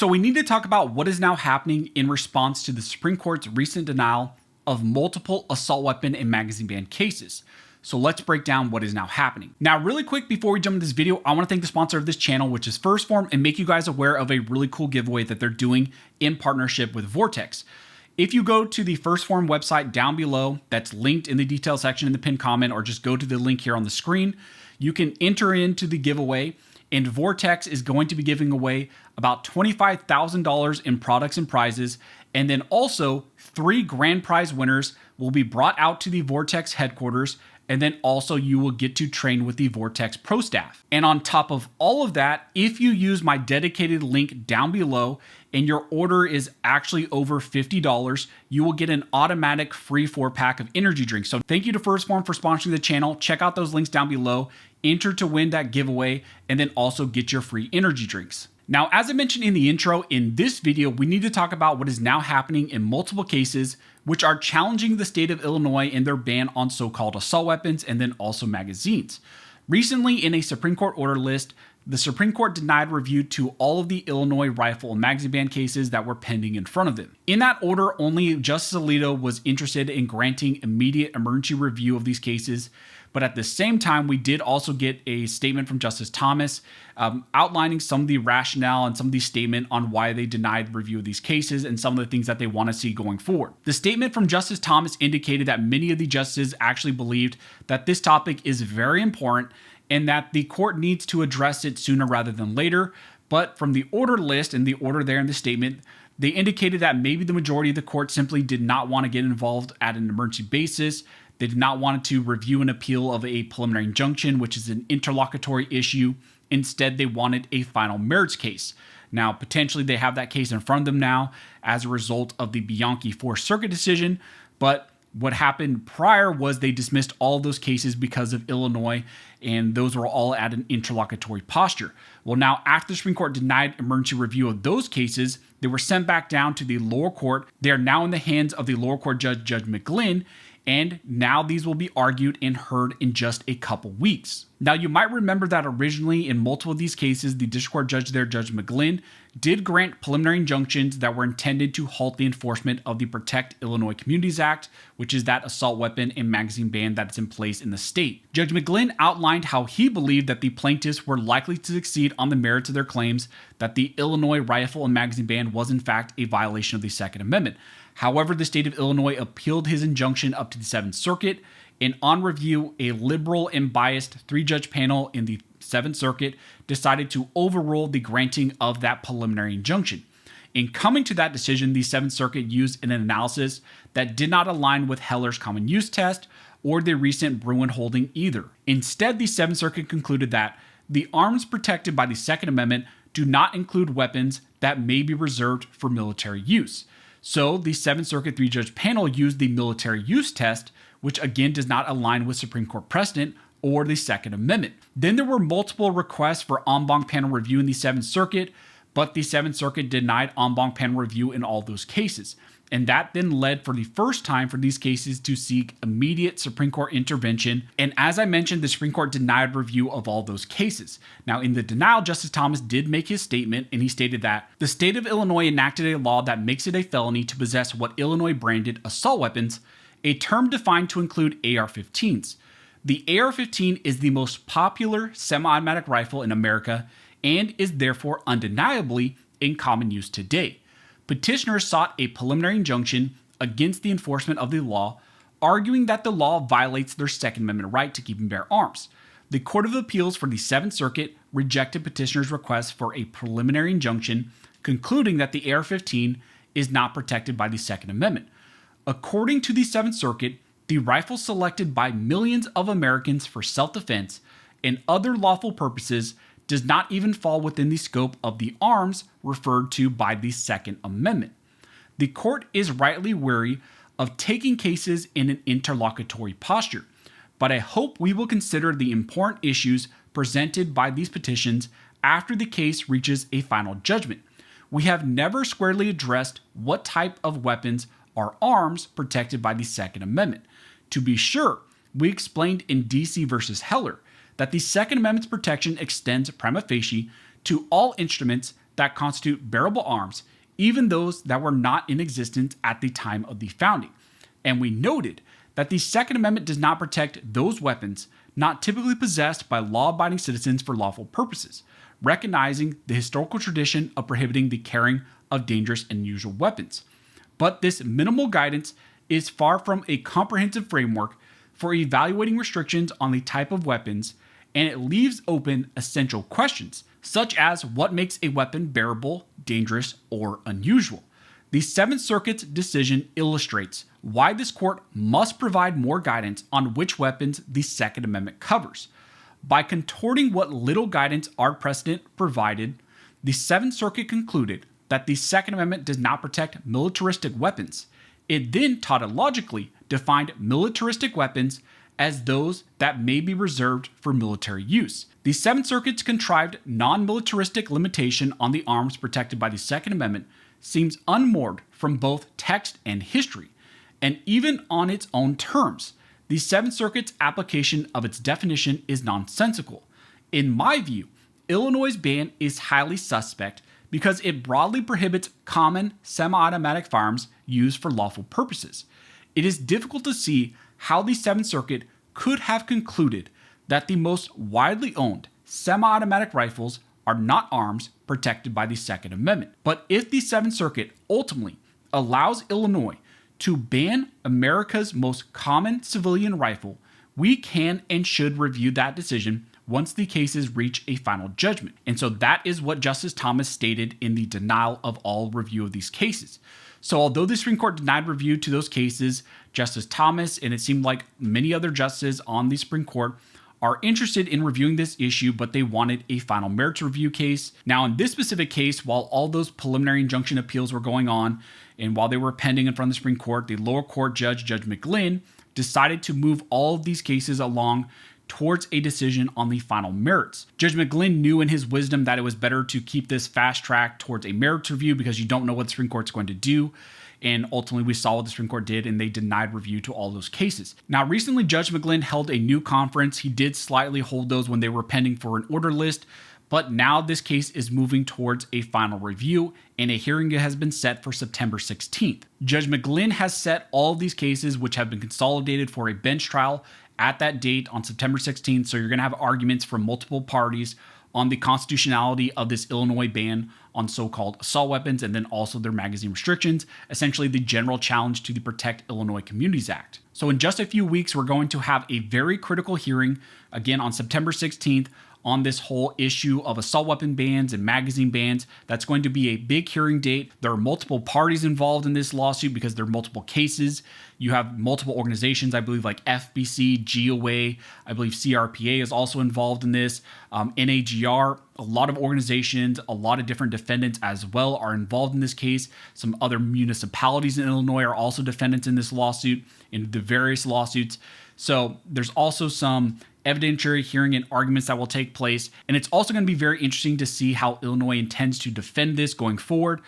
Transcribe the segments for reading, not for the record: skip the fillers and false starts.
So we need to talk about what is now happening in response to the Supreme Court's recent denial of multiple assault weapon and magazine ban cases. So let's break down what is now happening. Now, really quick, before we jump into this video, I want to thank the sponsor of this channel, which is First Form, and make you guys aware of a really cool giveaway that they're doing in partnership with Vortex. If you go to the First Form website down below, that's linked in the detail section in the pinned comment, or just go to the link here on the screen, you can enter into the giveaway, and Vortex is going to be giving away about $25,000 in products and prizes, and then also 3 grand prize winners will be brought out to the Vortex headquarters, and then also you will get to train with the Vortex Pro staff. And on top of all of that, if you use my dedicated link down below and your order is actually over $50, you will get an automatic free 4-pack of energy drinks. So thank you to First Form for sponsoring the channel. Check out those links down below, enter to win that giveaway, and then also get your free energy drinks. Now, as I mentioned in the intro, in this video, we need to talk about what is now happening in multiple cases, which are challenging the state of Illinois and their ban on so-called assault weapons and then also magazines. Recently, in a Supreme Court order list, the Supreme Court denied review to all of the Illinois rifle and magazine ban cases that were pending in front of them. In that order, only Justice Alito was interested in granting immediate emergency review of these cases. But at the same time, we did also get a statement from Justice Thomas outlining some of the rationale and some of the statement on why they denied review of these cases and some of the things that they want to see going forward. The statement from Justice Thomas indicated that many of the justices actually believed that this topic is very important and that the court needs to address it sooner rather than later. But from the order list and the order there in the statement, they indicated that maybe the majority of the court simply did not want to get involved at an emergency basis. They did not want to review an appeal of a preliminary injunction, which is an interlocutory issue. Instead, they wanted a final merits case. Now, potentially they have that case in front of them now as a result of the Bianchi Fourth Circuit decision, but what happened prior was they dismissed all of those cases because of Illinois, and those were all at an interlocutory posture. Well, now, after the Supreme Court denied emergency review of those cases, they were sent back down to the lower court. They are now in the hands of the lower court judge, Judge McGlynn, and now these will be argued and heard in just a couple weeks. Now, you might remember that originally in multiple of these cases, the district court judge there, Judge McGlynn, did grant preliminary injunctions that were intended to halt the enforcement of the Protect Illinois Communities Act, which is that assault weapon and magazine ban that's in place in the state. Judge McGlynn outlined how he believed that the plaintiffs were likely to succeed on the merits of their claims that the Illinois rifle and magazine ban was in fact a violation of the Second Amendment. However, the state of Illinois appealed his injunction up to the 7th Circuit, and on review, a liberal and biased 3-judge panel in the 7th Circuit decided to overrule the granting of that preliminary injunction. In coming to that decision, the 7th Circuit used an analysis that did not align with Heller's common use test or the recent Bruin holding either. Instead, the 7th Circuit concluded that the arms protected by the Second Amendment do not include weapons that may be reserved for military use. So the 7th Circuit 3-judge panel used the military use test, which again does not align with Supreme Court precedent or the Second Amendment. Then there were multiple requests for en banc panel review in the 7th Circuit, but the 7th Circuit denied en banc panel review in all those cases. And that then led for the first time for these cases to seek immediate Supreme Court intervention. And as I mentioned, the Supreme Court denied review of all those cases. Now, in the denial, Justice Thomas did make his statement, and he stated that the state of Illinois enacted a law that makes it a felony to possess what Illinois branded assault weapons, a term defined to include AR-15s. The AR-15 is the most popular semi-automatic rifle in America and is therefore undeniably in common use today. Petitioners sought a preliminary injunction against the enforcement of the law, arguing that the law violates their Second Amendment right to keep and bear arms. The Court of Appeals for the 7th Circuit rejected petitioners' request for a preliminary injunction, concluding that the AR-15 is not protected by the Second Amendment. According to the 7th Circuit, the rifle selected by millions of Americans for self-defense and other lawful purposes does not even fall within the scope of the arms referred to by the Second Amendment. The court is rightly wary of taking cases in an interlocutory posture, but I hope we will consider the important issues presented by these petitions after the case reaches a final judgment. We have never squarely addressed what type of weapons are arms protected by the Second Amendment. To be sure, we explained in DC versus Heller that the Second Amendment's protection extends prima facie to all instruments that constitute bearable arms, even those that were not in existence at the time of the founding. And we noted that the Second Amendment does not protect those weapons not typically possessed by law-abiding citizens for lawful purposes, recognizing the historical tradition of prohibiting the carrying of dangerous and unusual weapons. But this minimal guidance is far from a comprehensive framework for evaluating restrictions on the type of weapons, and it leaves open essential questions, such as what makes a weapon bearable, dangerous, or unusual. The Seventh Circuit's decision illustrates why this court must provide more guidance on which weapons the Second Amendment covers. By contorting what little guidance our precedent provided, the Seventh Circuit concluded that the Second Amendment does not protect militaristic weapons. It then tautologically defined militaristic weapons as those that may be reserved for military use. The Seventh Circuit's contrived non-militaristic limitation on the arms protected by the Second Amendment seems unmoored from both text and history, and even on its own terms, the Seventh Circuit's application of its definition is nonsensical. In my view, Illinois' ban is highly suspect because it broadly prohibits common semi-automatic firearms used for lawful purposes. It is difficult to see how the Seventh Circuit could have concluded that the most widely owned semi-automatic rifles are not arms protected by the Second Amendment. But if the Seventh Circuit ultimately allows Illinois to ban America's most common civilian rifle, we can and should review that decision once the cases reach a final judgment. And so that is what Justice Thomas stated in the denial of all review of these cases. So although the Supreme Court denied review to those cases, Justice Thomas, and it seemed like many other justices on the Supreme Court, are interested in reviewing this issue, but they wanted a final merits review case. Now, in this specific case, while all those preliminary injunction appeals were going on, and while they were pending in front of the Supreme Court, the lower court judge, Judge McGlynn, decided to move all of these cases along towards a decision on the final merits. Judge McGlynn knew in his wisdom that it was better to keep this fast track towards a merits review because you don't know what the Supreme Court's going to do. And ultimately, we saw what the Supreme Court did, and they denied review to all those cases. Now, recently, Judge McGlynn held a new conference. He did slightly hold those when they were pending for an order list, but now this case is moving towards a final review, and a hearing has been set for September 16th. Judge McGlynn has set all of these cases, which have been consolidated for a bench trial at that date on September 16th, so you're going to have arguments from multiple parties on the constitutionality of this Illinois ban on so-called assault weapons and then also their magazine restrictions, essentially the general challenge to the Protect Illinois Communities Act. So in just a few weeks, we're going to have a very critical hearing, again on September 16th, on this whole issue of assault weapon bans and magazine bans. That's going to be a big hearing date. There are multiple parties involved in this lawsuit because there are multiple cases. You have multiple organizations, I believe like FBC, GOA, I believe CRPA is also involved in this, NAGR, a lot of organizations, a lot of different defendants as well are involved in this case. Some other municipalities in Illinois are also defendants in this lawsuit, in the various lawsuits. So there's also some evidentiary hearing and arguments that will take place. And it's also going to be very interesting to see how Illinois intends to defend this going forward,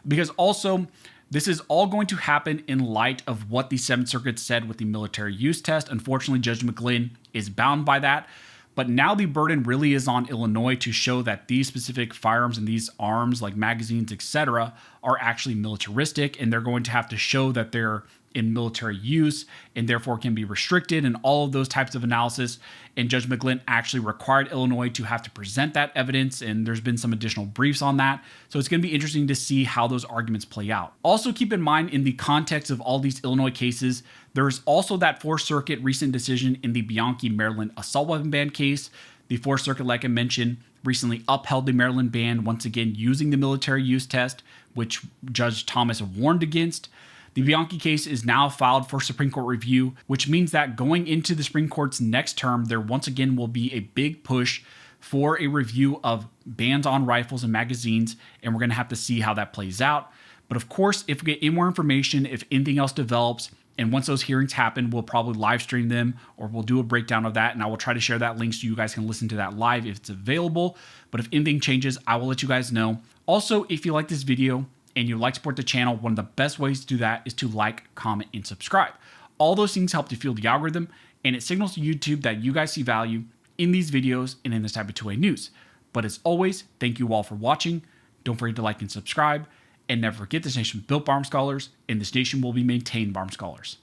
because also this is all going to happen in light of what the Seventh Circuit said with the military use test. Unfortunately, Judge McGlynn is bound by that. But now the burden really is on Illinois to show that these specific firearms and these arms like magazines, etc., are actually militaristic, and they're going to have to show that they're in military use and therefore can be restricted and all of those types of analysis. And Judge McGlynn actually required Illinois to have to present that evidence, and there's been some additional briefs on that. So it's going to be interesting to see how those arguments play out. Also keep in mind, in the context of all these Illinois cases, there's also that Fourth Circuit recent decision in the Bianchi, Maryland assault weapon ban case. The Fourth Circuit, like I mentioned, recently upheld the Maryland ban, once again using the military use test, which Judge Thomas warned against. The Bianchi case is now filed for Supreme Court review, which means that going into the Supreme Court's next term, there once again will be a big push for a review of bans on rifles and magazines, and we're going to have to see how that plays out. But of course, if we get any more information, if anything else develops, and once those hearings happen, we'll probably live stream them, or we'll do a breakdown of that, and I will try to share that link so you guys can listen to that live if it's available. But if anything changes, I will let you guys know. Also, if you like this video and you'd like to support the channel, one of the best ways to do that is to like, comment, and subscribe. All those things help to fuel the algorithm, and it signals to YouTube that you guys see value in these videos and in this type of 2A news. But as always, thank you all for watching. Don't forget to like and subscribe. And never forget, this nation was built by armed scholars, and this nation will be maintained by armed scholars.